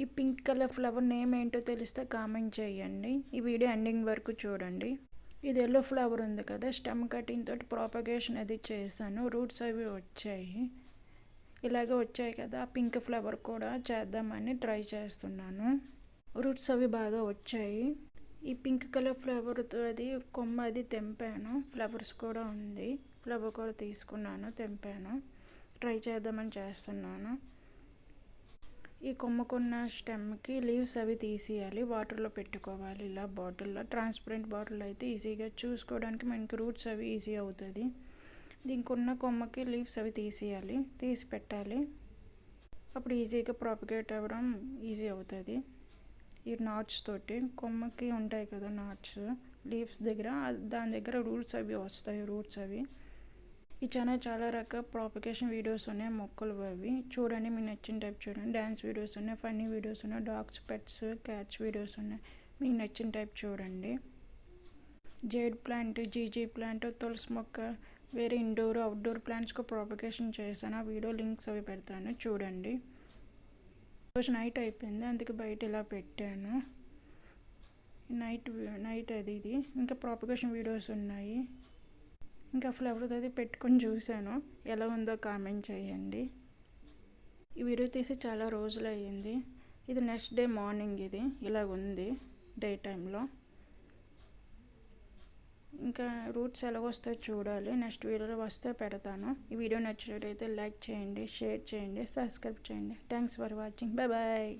ఈ pink colour flower name ఏంటో తెలిస్తే కామెంట్ చేయండి. ఈ వీడియో ఎండింగ్ వరకు చూడండి. ఇది ఎల్లో ఫ్లవర్ ఉంది కదా, స్టెమ్ కటింగ్ తోటి ప్రాపగేషన్ అది చేశాను. రూట్స్ అవి వచ్చాయి, ఇలాగే వచ్చాయి కదా. పింక్ ఫ్లవర్ కూడా చేద్దామని ట్రై చేస్తున్నాను. రూట్స్ అవి బాగా వచ్చాయి. ఈ పింక్ కలర్ ఫ్లవర్తో అది కొమ్మ అది తెంపాను. ఫ్లవర్స్ కూడా ఉంది, ఫ్లవర్ కూడా తీసుకున్నాను, తెంపాను. ట్రై చేద్దామని చేస్తున్నాను. ఈ కొమ్మకున్న స్టెమ్కి లీవ్స్ అవి తీసేయాలి, వాటర్లో పెట్టుకోవాలి. ఇలా బాటిల్లో, ట్రాన్స్పరెంట్ బాటిల్ అయితే ఈజీగా చూసుకోవడానికి మనకి రూట్స్ అవి ఈజీ అవుతుంది. దీనికి ఉన్న కొమ్మకి లీవ్స్ అవి తీసేయాలి, తీసి పెట్టాలి. అప్పుడు ఈజీగా ప్రాపగేట్ అవ్వడం ఈజీ అవుతుంది. ఈ నాట్స్ తోటి కొమ్మకి ఉంటాయి కదా నాట్స్ లీవ్స్ దగ్గర, దాని దగ్గర రూట్స్ అవి వస్తాయి. రూట్స్ అవి ఈ ఛానల్ చాలా రకాల ప్రాపగేషన్ వీడియోస్ ఉన్నాయి, మొక్కలు అవి చూడండి. మీకు నచ్చిన టైప్ చూడండి. డ్యాన్స్ వీడియోస్ ఉన్నాయి, ఫన్నీ వీడియోస్ ఉన్నాయి, డాగ్స్, పెట్స్, క్యాట్స్ వీడియోస్ ఉన్నాయి. మీకు నచ్చిన టైప్ చూడండి. జేడ్ ప్లాంట్, జీజీ ప్లాంట్, తులసి మొక్క, వేరే ఇండోర్ అవుట్డోర్ ప్లాంట్స్కి ప్రాపగేషన్ చేశాను. ఆ వీడియో లింక్స్ అవి పెడతాను, చూడండి. రోజు నైట్ అయిపోయింది, అందుకే బయట ఇలా పెట్టాను. నైట్ అది ఇది. ఇంకా ప్రాపగేషన్ వీడియోస్ ఉన్నాయి. ఇంకా ఫ్లవర్ అది పెట్టుకొని చూశాను, ఎలా ఉందో కామెంట్ చేయండి. ఈ వీడియో తీసి చాలా రోజులు అయ్యింది. ఇది నెక్స్ట్ డే మార్నింగ్, ఇది ఇలాగ ఉంది డే టైంలో. ఇంకా రూట్స్ ఎలా వస్తాయో చూడాలి. నెక్స్ట్ వీడియోలో వస్తే పెడతాను. ఈ వీడియో నచ్చినట్టయితే లైక్ చేయండి, షేర్ చేయండి, సబ్స్క్రైబ్ చేయండి. Thanks for watching. Bye bye.